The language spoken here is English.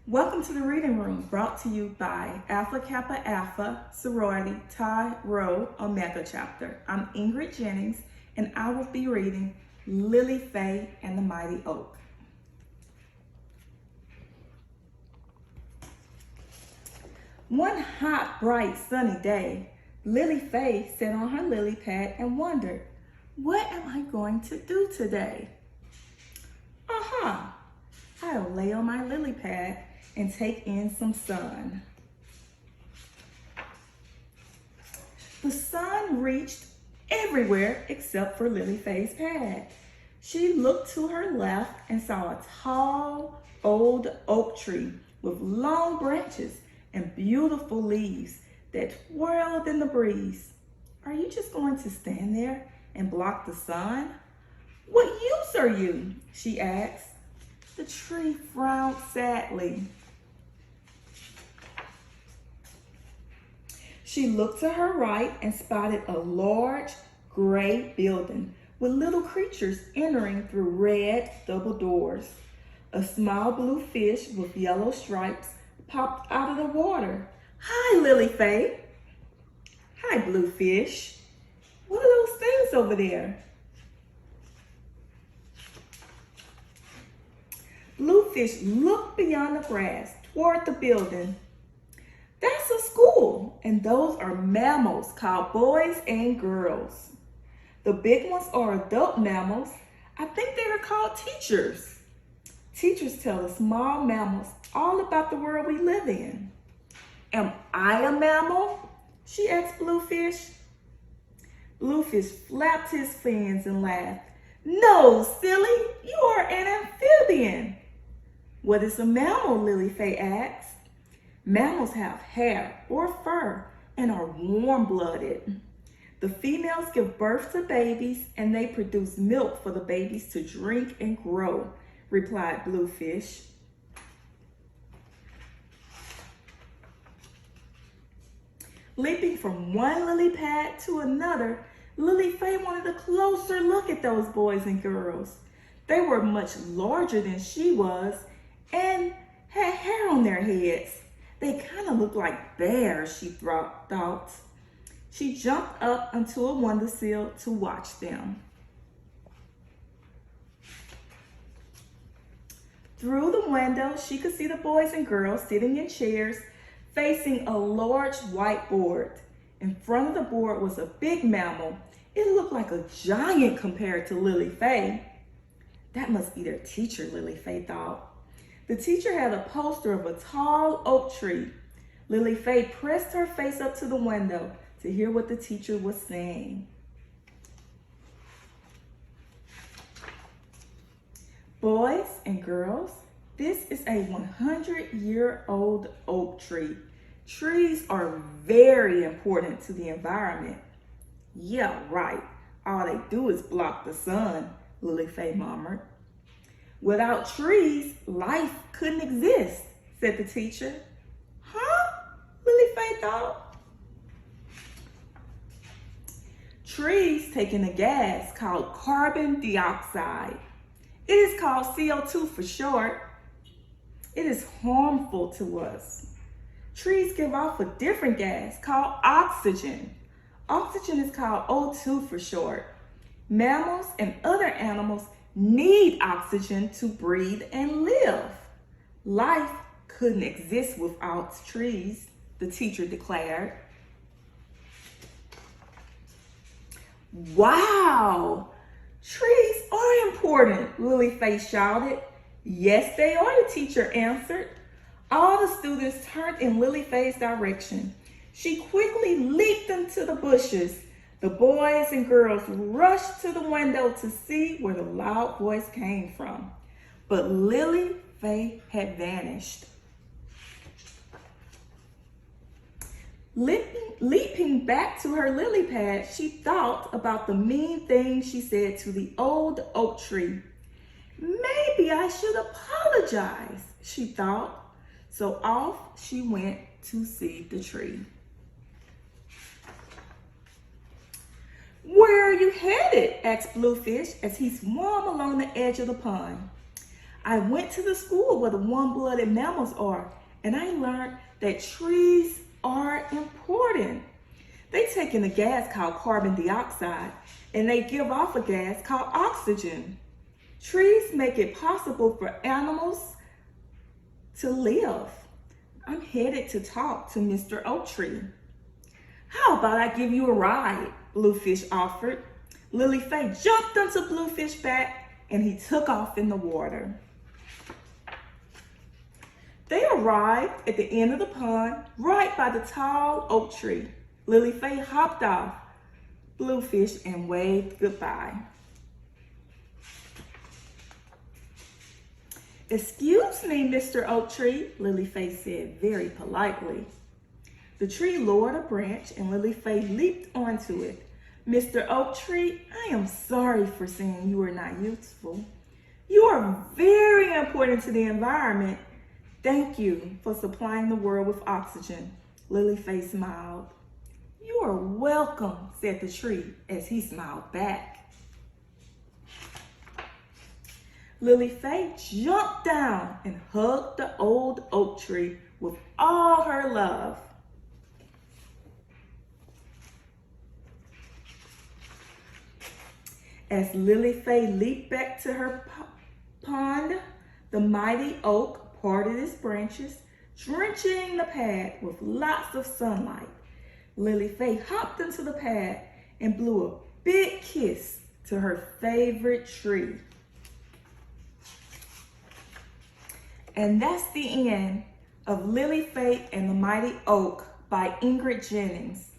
Welcome to the Reading Room, brought to you by Alpha Kappa Alpha Sorority Chi Rho Omega Chapter. I'm Ingrid Jennings, and I will be reading Lily, Faye, and the Mighty Oak. One hot, bright, sunny day, Lily Faye sat on her lily pad and wondered, what am I going to do today? Aha! I'll lay on my lily pad and take in some sun. The sun reached everywhere except for Lily Faye's pad. She looked to her left and saw a tall, old oak tree with long branches and beautiful leaves that twirled in the breeze. Are you just going to stand there and block the sun? What use are you? She asked. The tree frowned sadly. She looked to her right and spotted a large gray building with little creatures entering through red double doors. A small blue fish with yellow stripes popped out of the water. Hi, Lily Faye. Hi, blue fish. What are those things over there? Bluefish looked beyond the grass toward the building. That's a school, and those are mammals called boys and girls. The big ones are adult mammals. I think they are called teachers. Teachers tell the small mammals all about the world we live in. Am I a mammal? She asked Bluefish. Bluefish flapped his fins and laughed. No, silly, you are an amphibian. What is a mammal? Lily Faye asked. Mammals have hair or fur and are warm-blooded. The females give birth to babies and they produce milk for the babies to drink and grow, replied Bluefish. Leaping from one lily pad to another, Lily Faye wanted a closer look at those boys and girls. They were much larger than she was and had hair on their heads. They kind of looked like bears, she thought. She jumped up onto a windowsill to watch them. Through the window, she could see the boys and girls sitting in chairs facing a large whiteboard. In front of the board was a big mammal. It looked like a giant compared to Lily Faye. That must be their teacher, Lily Faye thought. The teacher had a poster of a tall oak tree. Lily Faye pressed her face up to the window to hear what the teacher was saying. Boys and girls, this is a 100-year-old oak tree. Trees are very important to the environment. Yeah, right. All they do is block the sun, Lily Faye murmured. Without trees, life couldn't exist, said the teacher. Huh? Lily Faye thought. Trees take in a gas called carbon dioxide. It is called CO2 for short. It is harmful to us. Trees give off a different gas called oxygen. Oxygen is called O2 for short. Mammals and other animals need oxygen to breathe and live. Life couldn't exist without trees, the teacher declared. Wow, trees are important, Lily Faye shouted. Yes, they are, the teacher answered. All the students turned in Lily Faye's direction. She quickly leaped into the bushes. The boys and girls rushed to the window to see where the loud voice came from. But Lily Faye had vanished. Leaping back to her lily pad, she thought about the mean things she said to the old oak tree. Maybe I should apologize, she thought. So off she went to see the tree. Where are you headed? Asked Bluefish as he swam along the edge of the pond. I went to the school where the warm-blooded mammals are, and I learned that trees are important. They take in a gas called carbon dioxide, and they give off a gas called oxygen. Trees make it possible for animals to live. I'm headed to talk to Mr. Oak Tree. How about I give you a ride? Bluefish offered. Lily Faye jumped onto Bluefish back and he took off in the water. They arrived at the end of the pond, right by the tall oak tree. Lily Faye hopped off Bluefish and waved goodbye. Excuse me, Mr. Oak Tree, Lily Faye said very politely. The tree lowered a branch and Lily Faye leaped onto it. Mr. Oak Tree, I am sorry for saying you are not useful. You are very important to the environment. Thank you for supplying the world with oxygen. Lily Faye smiled. You are welcome, said the tree as he smiled back. Lily Faye jumped down and hugged the old oak tree with all her love. As Lily Faye leaped back to her pond, the mighty oak parted its branches, drenching the pad with lots of sunlight. Lily Faye hopped into the pad and blew a big kiss to her favorite tree. And that's the end of Lily Faye and the Mighty Oak by Ingrid Jennings.